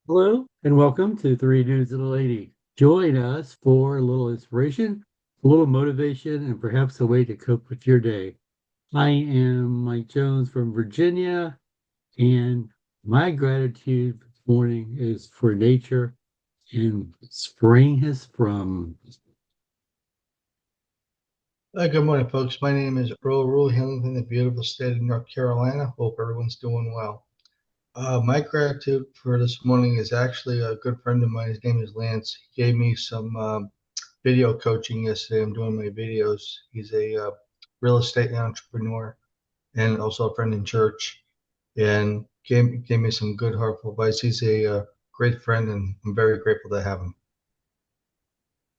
Hello and welcome to Three Dudes and a Lady. Join us for a little inspiration, a little motivation, and perhaps a way to cope with your day. I am Mike Jones from Virginia, and my gratitude this morning is for nature and spring has sprung. Good morning, folks. My name is Earl, hailing from the beautiful state of North Carolina. Hope everyone's doing well. My gratitude for this morning is actually a good friend of mine. His name is Lance. He gave me some video coaching yesterday. I'm doing my videos. He's a real estate entrepreneur and also a friend in church, and gave me some good, heartful advice. He's a great friend, and I'm very grateful to have him.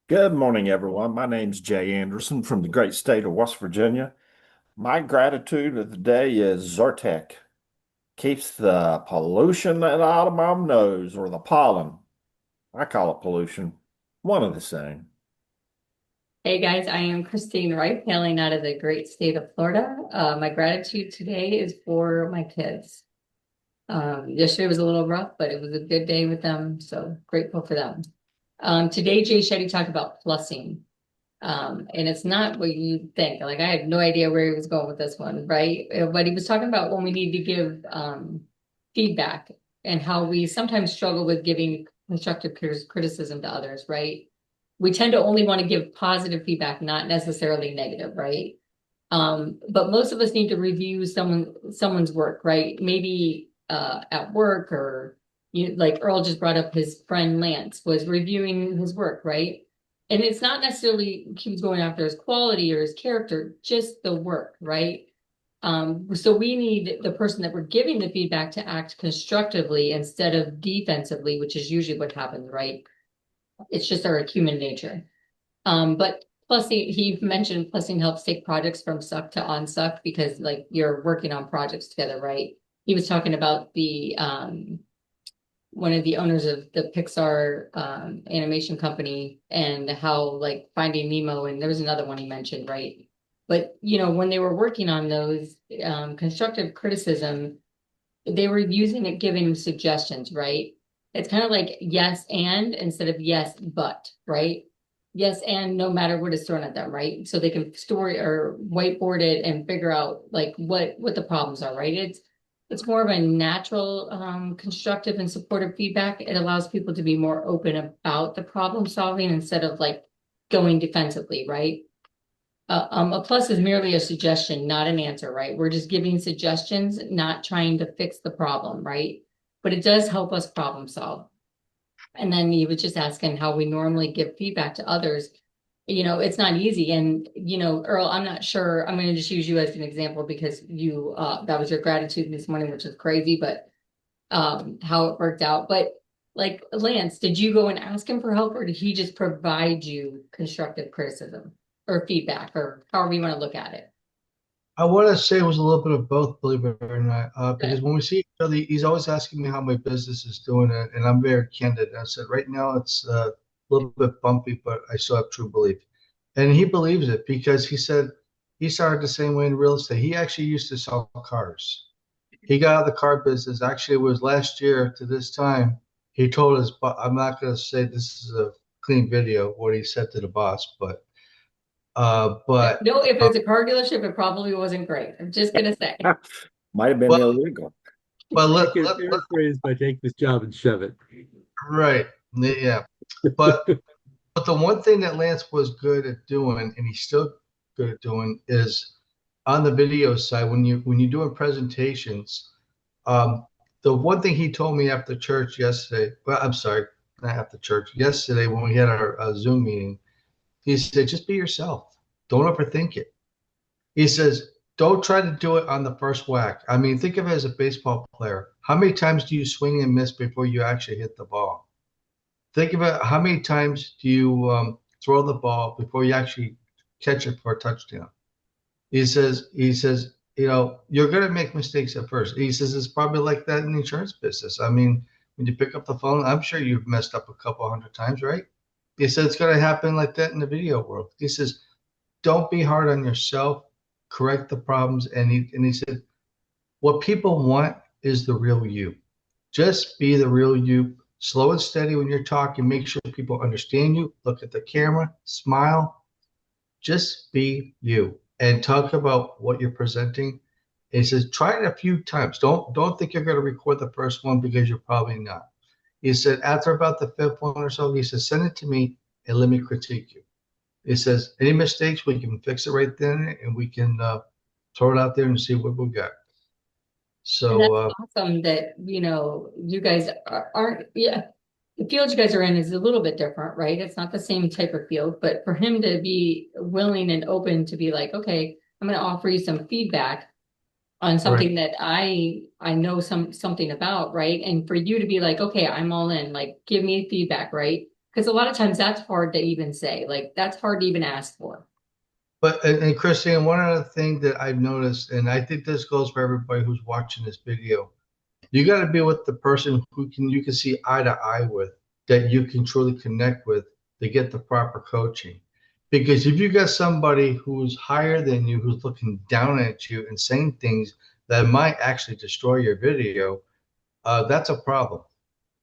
Good morning, everyone. My name's Jay Anderson from the great state of West Virginia. My gratitude of the day is Zyrtec. Keeps the pollution out of my nose, or the pollen. I call it pollution. One of the same. Hey guys, I am Christine Wright, hailing out of the great state of Florida. My gratitude today is for my kids. Yesterday was a little rough, but it was a good day with them, so grateful for them. Today, Jay Shetty talked about plussing, and it's not what you think. Like I had no idea where he was going with this one, right? But he was talking about when we need to give feedback and how we sometimes struggle with giving constructive criticism to others, right? We tend to only want to give positive feedback, not necessarily negative, right? But most of us need to review someone's work, right? Maybe at work, or like Earl just brought up, his friend Lance was reviewing his work, right? And it's not necessarily he was going after his quality or his character, just the work, right? So we need the person that we're giving the feedback to act constructively instead of defensively, which is usually what happens, right? It's just our human nature. But plus he mentioned plussing helps take projects from suck to unsuck because like you're working on projects together, right? He was talking about the one of the owners of the Pixar animation company and how like Finding Nemo, and there was another one he mentioned, right? But when they were working on those constructive criticism, they were using it, giving suggestions, right? It's kind of like yes and instead of yes but, right? Yes and no matter what is thrown at them, right? So they can story or whiteboard it and figure out like what the problems are, right? It's more of a natural, constructive and supportive feedback. It allows people to be more open about the problem solving instead of like going defensively, right? A plus is merely a suggestion, not an answer, right? We're just giving suggestions, not trying to fix the problem, right? But it does help us problem solve. And then he was just asking how we normally give feedback to others. It's not easy. And, Earl, I'm not sure. I'm going to just use you as an example because that was your gratitude this morning, which is crazy, but how it worked out. But like Lance, did you go and ask him for help or did he just provide you constructive criticism or feedback or however you want to look at it? I want to say it was a little bit of both, believe it or not, because Good. when we see each other, he's always asking me how my business is doing, and I'm very candid. I said, right now it's a little bit bumpy, but I still have true belief. And he believes it because he said he started the same way in real estate. He actually used to sell cars. He got out of the car business. Actually, it was last year to this time. He told us, but I'm not going to say this is a clean video, what he said to the boss, but, uh, but, No, if it's a car dealership, it probably wasn't great. I'm just gonna say. Might have been well, illegal. but I let, can let, let paraphrase by take this job and shove it. right. Yeah. But but the one thing that Lance was good at doing, and he's still good at doing, is on the video side when you're doing presentations. Um, the one thing he told me after church yesterday, well, I'm sorry, not after church, yesterday when we had our Zoom meeting, he said, just be yourself. Don't overthink it. He says, don't try to do it on the first whack. I mean, think of it as a baseball player. How many times do you swing and miss before you actually hit the ball? Think about how many times do you throw the ball before you actually catch it for a touchdown. He says, you're going to make mistakes at first. He says it's probably like that in the insurance business. I mean, when you pick up the phone, I'm sure you've messed up a couple hundred times, right? He said it's going to happen like that in the video world. He says, don't be hard on yourself, correct the problems. And he said, what people want is the real you. Just be the real you. slow and steady when you're talking. Make sure people understand you. Look at the camera, smile, just be you, and talk about what you're presenting. And he says, try it a few times. Don't think you're going to record the first one because you're probably not. He said, after about the fifth one or so, he says, send it to me and let me critique you. He says, any mistakes, we can fix it right then and we can throw it out there and see what we got. And that's So, awesome that, you guys aren't, yeah, the field you guys are in is a little bit different, right? It's not the same type of field, but for him to be willing and open to be like, okay, I'm going to offer you some feedback on something that I know something about, right? And for you to be like, okay, I'm all in, like, give me feedback, right? Because a lot of times that's hard to even say, like, that's hard to even ask for. but and Christine, one other thing that I've noticed, and I think this goes for everybody who's watching this video, you got to be with the person who you can see eye to eye with, that you can truly connect with to get the proper coaching. Because if you got somebody who's higher than you, who's looking down at you and saying things that might actually destroy your video, that's a problem.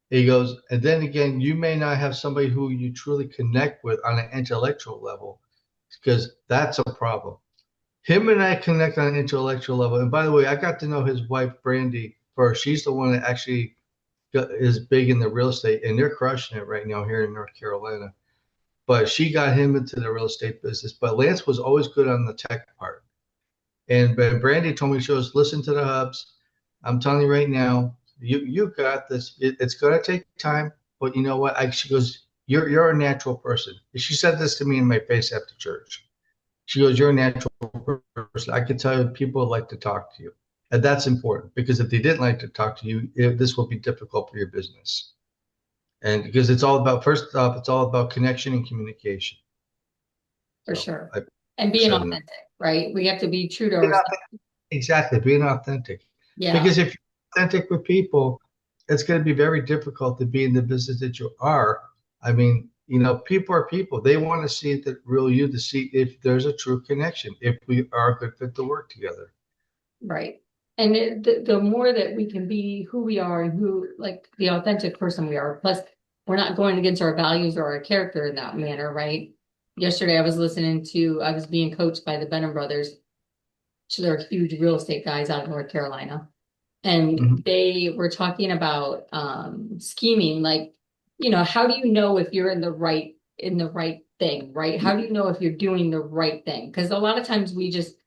He goes, and then again, you may not have somebody who you truly connect with on an intellectual level, because that's a problem. Him and I connect on an intellectual level. And by the way, I got to know his wife, Brandy, first. She's the one that actually is big in the real estate, and they're crushing it right now here in North Carolina. But she got him into the real estate business. But Lance was always good on the tech part. And Brandy told me, she goes, listen to the hubs. I'm telling you right now, you got this. It's going to take time, but you know what? She goes, you're a natural person. She said this to me in my face after church. She goes, you're a natural person. I can tell you people like to talk to you. And that's important, because if they didn't like to talk to you, this will be difficult for your business. And because it's all about, first off, it's all about connection and communication. For So sure. I And being said, authentic, right? We have to be true to ourselves. exactly, being authentic. Yeah, Because if you're authentic with people, it's going to be very difficult to be in the business that you are. I mean, people are people. They want to see the real you, to see if there's a true connection, if we are a good fit to work together. right. And the more that we can be who we are and who, like, the authentic person we are, plus we're not going against our values or our character in that manner, right? Yesterday I was being coached by the Benham brothers. So they're huge real estate guys out of North Carolina. And they were talking about scheming, like, how do you know if you're in the right thing, right? How do you know if you're doing the right thing? Because a lot of times we just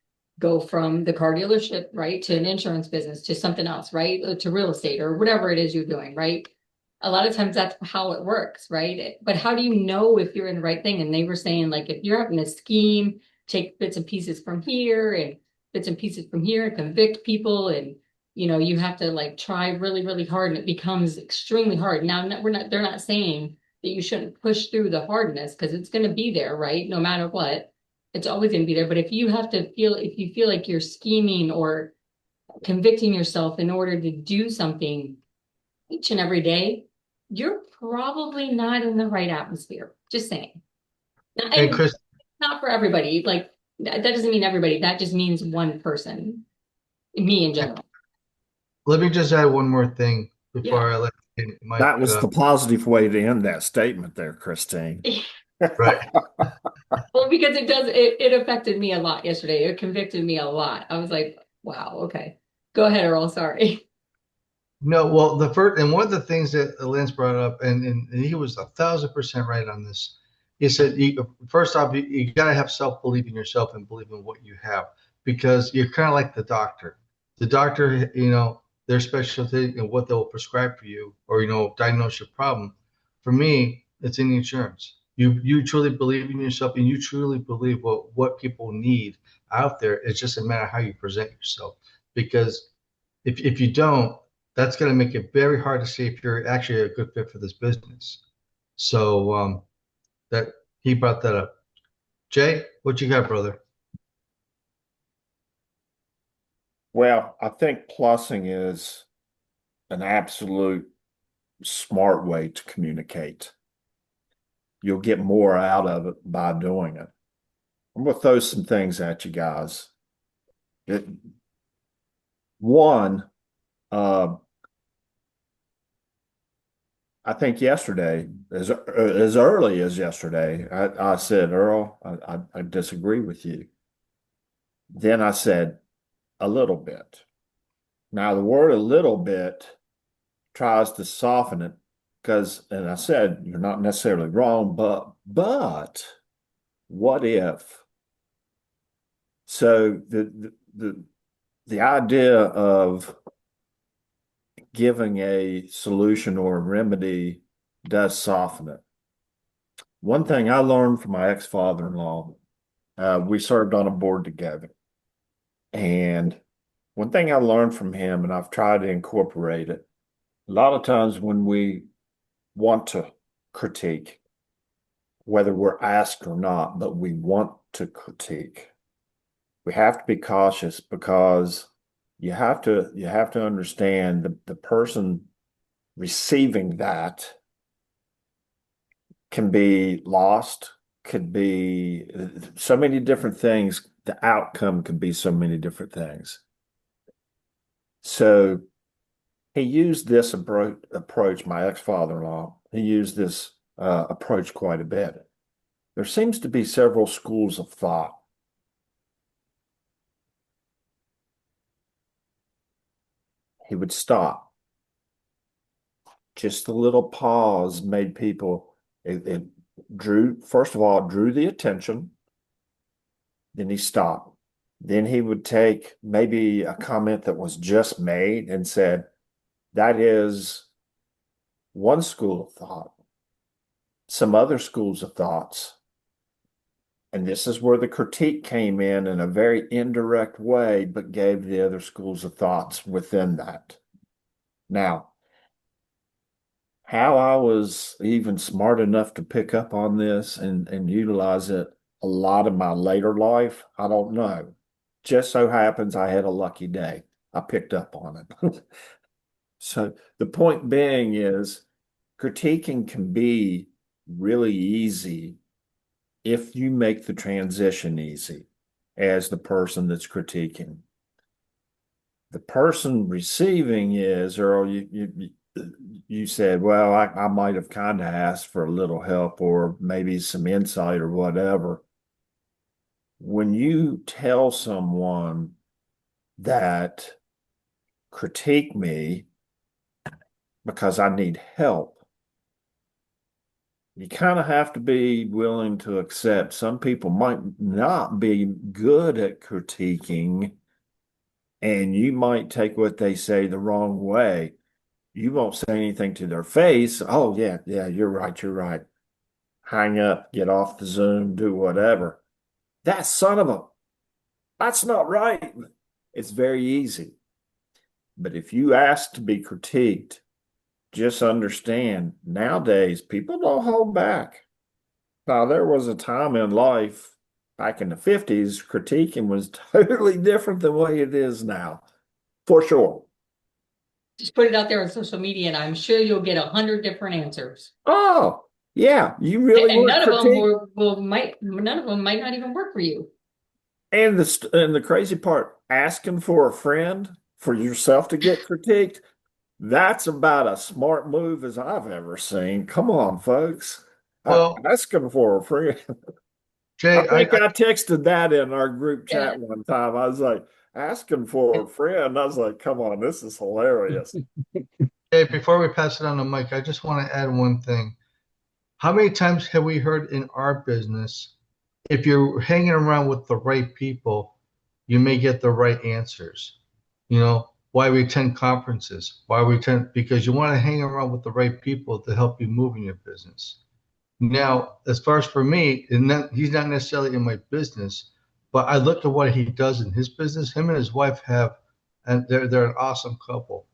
go from the car dealership, right, to an insurance business, to something else, right, or to real estate or whatever it is you're doing, right? A lot of times that's how it works, right? But how do you know if you're in the right thing? And they were saying, like, if you're having a scheme, take bits and pieces from here and bits and pieces from here, and convict people, and you have to, like, try really, really hard, and it becomes extremely hard. Now, they're not saying that you shouldn't push through the hardness, because it's going to be there, right? No matter what, it's always going to be there. But if you feel like you're scheming or convicting yourself in order to do something each and every day, you're probably not in the right atmosphere. Just saying. And Chris, Not for everybody. Like, that doesn't mean everybody. That just means one person. Me in general. let me just add one more thing before I let Mike. That was the positive way to end that statement there, Christine. Right. Well, because it affected me a lot yesterday. It convicted me a lot. I was like, wow, okay. Go ahead, Earl. Sorry. No, well, the first, and one of the things that Lance brought up, and he was 1,000% right on this. He said, first off, you got to have self-belief in yourself and believe in what you have, because you're kind of like the doctor. The doctor, their specialty and what they'll prescribe for you, or, diagnose your problem. For me, it's in the insurance. You truly believe in yourself, and you truly believe what people need out there. It's just a matter of how you present yourself. Because if you don't, that's going to make it very hard to see if you're actually a good fit for this business. So that he brought that up. Jay, what you got, brother? Well, I think plussing is an absolute smart way to communicate. You'll get more out of it by doing it. I'm going to throw some things at you guys. One, I think yesterday, as early as yesterday, I said, Earl, I disagree with you. Then I said a little bit. Now the word a little bit tries to soften it because, and I said you're not necessarily wrong, but what if? So the idea of giving a solution or a remedy does soften it. One thing I learned from my ex-father-in-law, we served on a board together. And one thing I learned from him, and I've tried to incorporate it, a lot of times when we want to critique, whether we're asked or not, but we want to critique, we have to be cautious because you have to understand the person receiving that can be lost, could be so many different things. The outcome could be so many different things. So he used this approach, my ex-father-in-law, he used this approach quite a bit. There seems to be several schools of thought. He would stop. Just a little pause made people, it drew, first of all, drew the attention. Then he stopped. Then he would take maybe a comment that was just made and said, that is one school of thought. Some other schools of thoughts. And this is where the critique came in a very indirect way, but gave the other schools of thoughts within that. Now, how I was even smart enough to pick up on this and utilize it a lot in my later life, I don't know. Just so happens I had a lucky day. I picked up on it. So the point being is critiquing can be really easy if you make the transition easy as the person that's critiquing. The person receiving is, Earl, you said, well, I might have kind of asked for a little help or maybe some insight or whatever. When you tell someone that critique me because I need help, you kind of have to be willing to accept some people might not be good at critiquing, and you might take what they say the wrong way. You won't say anything to their face. Oh, yeah, you're right, you're right. Hang up, get off the Zoom, do whatever. That son of a, that's not right. It's very easy. But if you ask to be critiqued, just understand nowadays people don't hold back. Now, there was a time in life back in the 50s, critiquing was totally different than the way it is now, for sure. Just put it out there on social media, and I'm sure you'll get 100 different answers. Oh, yeah, you really And want none to of them critique. none of them might not even work for you. And the crazy part, asking for a friend for yourself to get critiqued, that's about as smart move as I've ever seen. Come on, folks. Well, Asking for a friend. Jay, I think I texted that in our group chat one time. I was like, asking for a friend. I was like, come on, this is hilarious. Jay, before we pass it on to Mike, I just want to add one thing. How many times have we heard in our business, if you're hanging around with the right people, you may get the right answers? You know, why we attend conferences, because you want to hang around with the right people to help you move in your business. Now, as far as for me, he's not necessarily in my business, but I look at what he does in his business. Him and his wife and they're an awesome couple.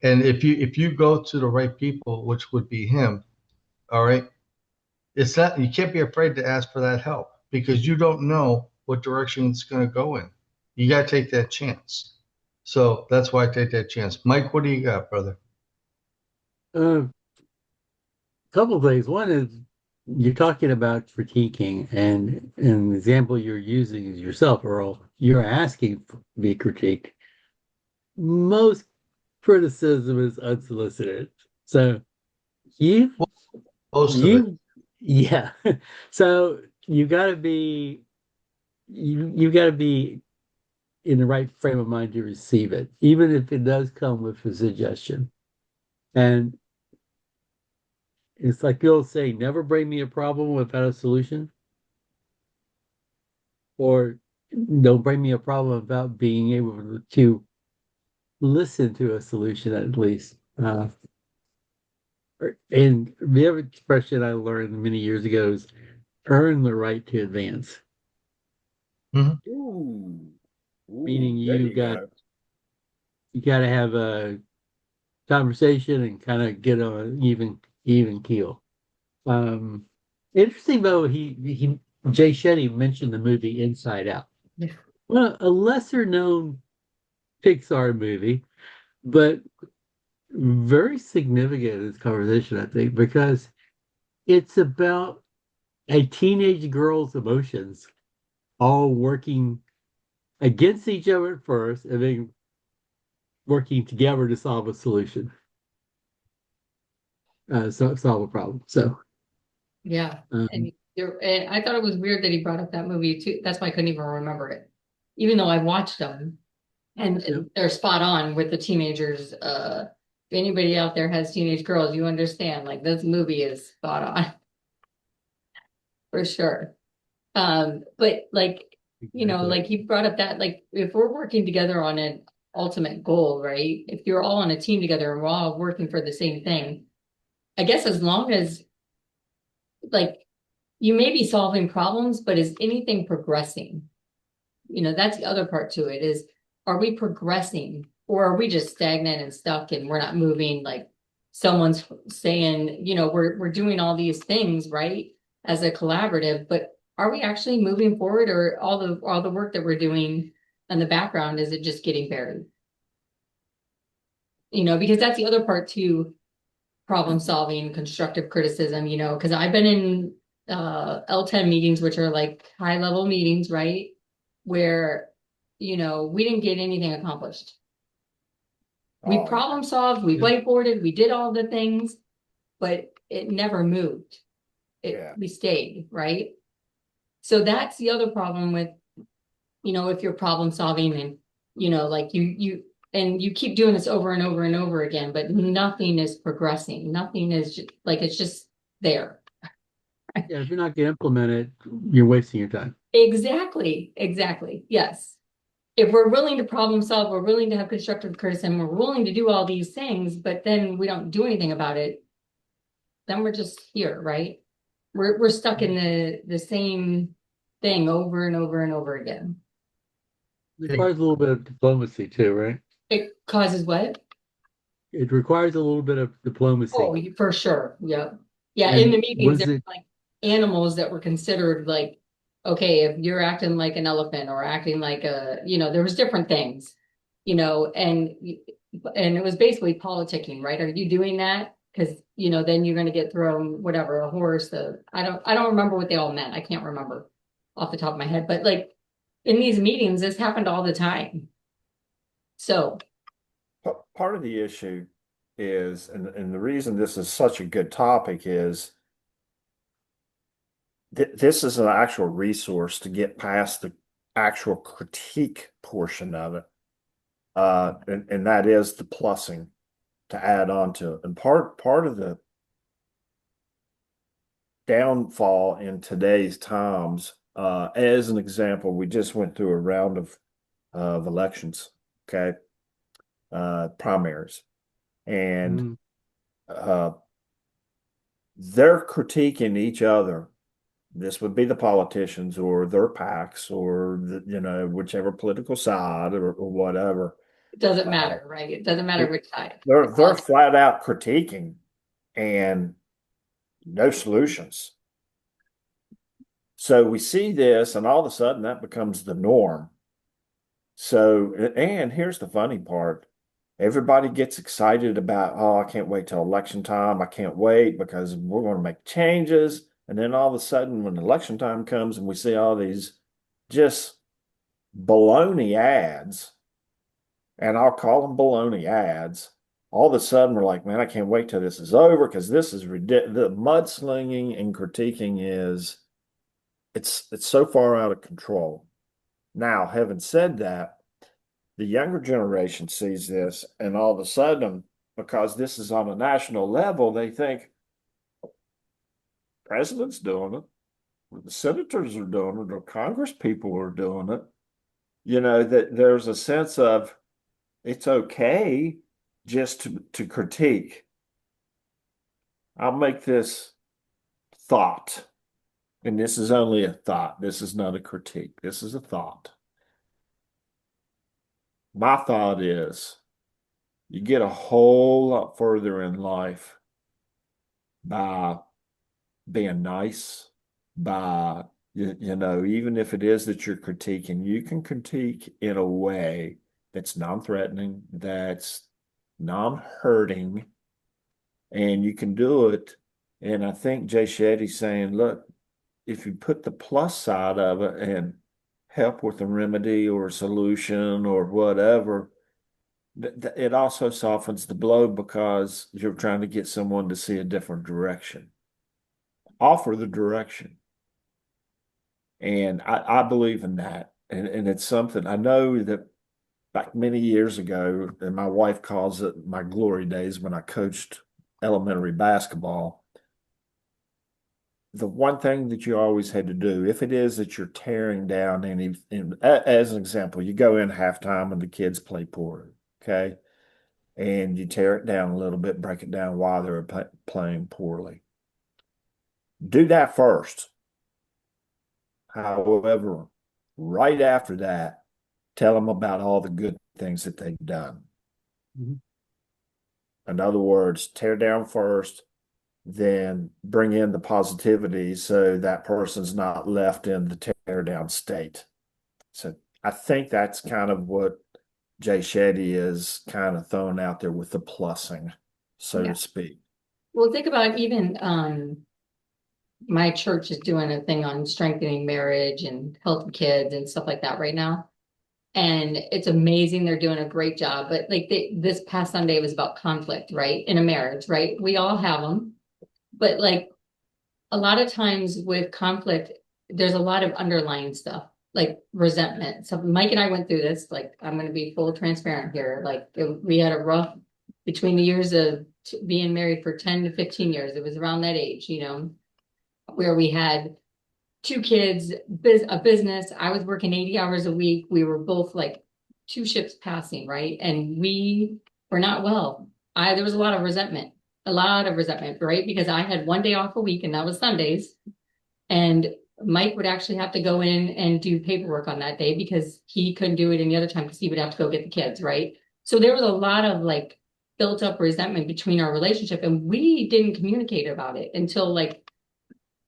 And if you go to the right people, which would be him, all right, it's not, you can't be afraid to ask for that help because you don't know what direction it's going to go in. You got to take that chance. So that's why I take that chance. Mike, what do you got, brother? Couple of things. One is you're talking about critiquing, and an example you're using is yourself, Earl. You're asking to be critiqued. Most criticism is unsolicited. So You, Most of it. yeah. So you got to be in the right frame of mind to receive it, even if it does come with a suggestion. And it's like the old saying, never bring me a problem without a solution, or don't bring me a problem without being able to listen to a solution at least. And the other expression I learned many years ago is earn the right to advance, Mhm. Ooh, meaning there you go. you got to have a conversation and kind of get on an even keel. Um, Interesting though, he Jay Shetty mentioned the movie Inside Out. Yeah. Well, a lesser known Pixar movie, but very significant in this conversation, I think, because it's about a teenage girl's emotions all working against each other at first and then working together to solve a solution, solve a problem. So, Yeah. um, And I thought it was weird that he brought up that movie too. That's why I couldn't even remember it. Even though I watched them and yeah. they're spot on with the teenagers. If anybody out there has teenage girls, you understand, like this movie is spot on for sure. But like, Exactly. like he brought up that like if we're working together on an ultimate goal, right? If you're all on a team together and we're all working for the same thing, I guess as long as like you may be solving problems, but is anything progressing? That's the other part to it is are we progressing or are we just stagnant and stuck and we're not moving? Like someone's saying, we're doing all these things, right? As a collaborative, but are we actually moving forward or all the work that we're doing in the background, is it just getting buried? Because that's the other part too, problem solving, constructive criticism, because I've been in L10 meetings, which are like high level meetings, right? Where, we didn't get anything accomplished. We Oh, problem solved, we Yeah. whiteboarded, we did all the things, but it never moved. yeah. We stayed, right? So that's the other problem with, if you're problem solving and, like and you keep doing this over and over and over again, but nothing is progressing. Nothing is like, it's just there. Yeah, if you're not going to implement it, you're wasting your time. Exactly. Exactly. Yes. If we're willing to problem solve, we're willing to have constructive criticism, we're willing to do all these things, but then we don't do anything about it, then we're just here, right? We're stuck in the same thing over and over and over again. It requires a little bit of diplomacy too, right? It causes what? It requires a little bit of Oh, diplomacy. for sure. Yeah. Yeah. In the And meetings, was there's it, like animals that were considered like, okay, if you're acting like an elephant or acting like there was different things, and it was basically politicking, right? Are you doing that? Because, then you're going to get thrown whatever, a horse, I don't remember what they all meant. I can't remember off the top of my head, but like in these meetings, this happened all the time. So, Part of the issue is, and the reason this is such a good topic is this is an actual resource to get past the actual critique portion of it. And that is the plussing to add on to it. And part of the downfall in today's times, as an example, we just went through a round of elections, okay, primaries, and mm, they're critiquing each other. This would be the politicians or their PACs or whichever political side or whatever. it doesn't matter, right? It doesn't matter which side. They're flat out critiquing and no solutions. So we see this, and all of a sudden that becomes the norm. So, and here's the funny part. Everybody gets excited about, oh, I can't wait till election time. I can't wait because we're going to make changes. And then all of a sudden, when election time comes and we see all these just baloney ads, and I'll call them baloney ads, all of a sudden we're like, man, I can't wait till this is over because this is ridiculous. The mudslinging and critiquing it's so far out of control. Now, having said that, the younger generation sees this, and all of a sudden, because this is on a national level, they think president's doing it, or the senators are doing it, or Congress people are doing it. That there's a sense of it's okay just to critique. I'll make this thought, and this is only a thought. This is not a critique. This is a thought. My thought is you get a whole lot further in life by being nice, by, even if it is that you're critiquing, you can critique in a way that's non-threatening, that's non-hurting, and you can do it. And I think Jay Shetty's saying, look, if you put the plus side of it and help with a remedy or a solution or whatever, it also softens the blow because you're trying to get someone to see a different direction. Offer the direction. And I believe in that. And it's something I know that back many years ago, and my wife calls it my glory days when I coached elementary basketball. The one thing that you always had to do, if it is that you're tearing down as an example, you go in halftime and the kids play poorly, okay? And you tear it down a little bit, break it down why they're playing poorly. Do that first. However, right after that, tell them about all the good things that they've done. Mm-hmm. In other words, tear down first, then bring in the positivity so that person's not left in the tear down state. So I think that's kind of what Jay Shetty is kind of throwing out there with the plussing, so to speak. Well, think about even my church is doing a thing on strengthening marriage and healthy kids and stuff like that right now. And it's amazing. They're doing a great job. But like this past Sunday was about conflict, right? In a marriage, right? We all have them. But like a lot of times with conflict, there's a lot of underlying stuff, like resentment. So Mike and I went through this, like I'm going to be full transparent here. Like we had a rough between the years of being married for 10 to 15 years. It was around that age, where we had 2 kids, a business. I was working 80 hours a week. We were both like 2 ships passing, right? And we were not well. There was a lot of resentment, right? Because I had 1 day off a week and that was Sundays. And Mike would actually have to go in and do paperwork on that day because he couldn't do it any other time because he would have to go get the kids, right? So there was a lot of like built up resentment between our relationship, and we didn't communicate about it until like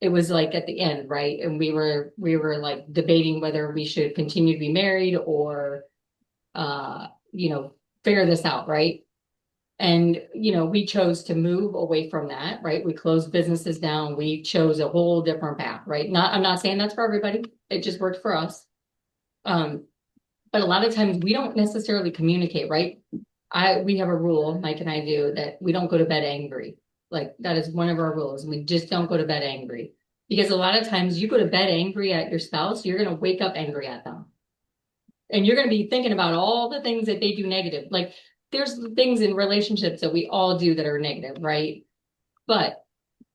it was like at the end, right? And we were like debating whether we should continue to be married or figure this out, right? And we chose to move away from that, right? We closed businesses down. We chose a whole different path, right? I'm not saying that's for everybody. It just worked for us. But a lot of times we don't necessarily communicate, right? We have a rule, Mike and I do, that we don't go to bed angry. Like that is one of our rules. We just don't go to bed angry, because a lot of times you go to bed angry at your spouse, you're going to wake up angry at them. And you're going to be thinking about all the things that they do negative. Like there's things in relationships that we all do that are negative, right? But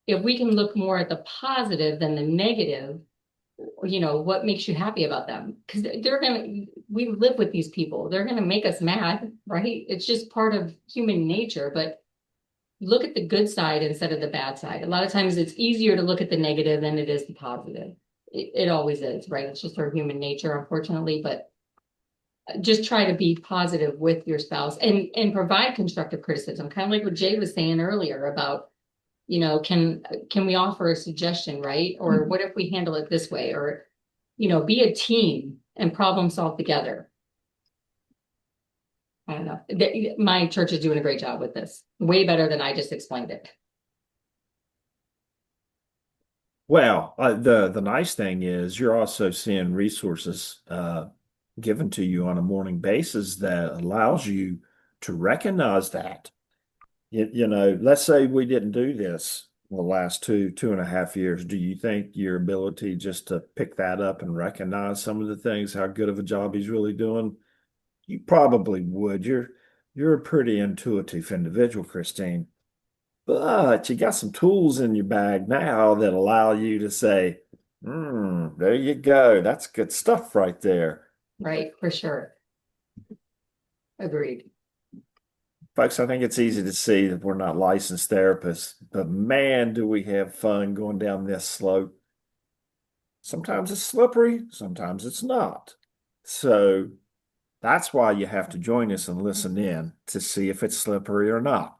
if we can look more at the positive than the negative, what makes you happy about them? Because we live with these people. They're going to make us mad, right? It's just part of human nature. But look at the good side instead of the bad side. A lot of times it's easier to look at the negative than it is the positive. It always is, right? It's just our human nature, unfortunately. But just try to be positive with your spouse and provide constructive criticism, kind of like what Jay was saying earlier about, can we offer a suggestion, right? Or what if we handle it this way? Or, be a team and problem solve together. I don't know. My church is doing a great job with this. Way better than I just explained it. Well, the nice thing is you're also seeing resources given to you on a morning basis that allows you to recognize that Let's say we didn't do this the last 2.5 years. Do you think your ability just to pick that up and recognize some of the things, how good of a job he's really doing? You probably would. You're a pretty intuitive individual, Christine. But you got some tools in your bag now that allow you to say, there you go. That's good stuff right there. Right, for sure. Agreed. Folks, I think it's easy to see that we're not licensed therapists, but man, do we have fun going down this slope. Sometimes it's slippery, sometimes it's not. So that's why you have to join us and listen in to see if it's slippery or not.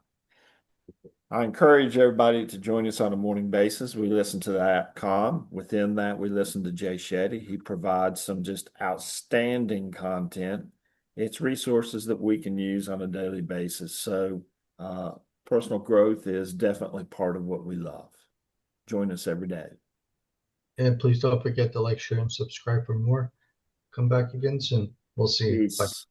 I encourage everybody to join us on a morning basis. We listen to the app Calm. Within that, we listen to Jay Shetty. He provides some just outstanding content. It's resources that we can use on a daily basis. So personal growth is definitely part of what we love. Join us every day. And please don't forget to like, share, and subscribe for more. Come back again soon. We'll see you. Bye. Peace.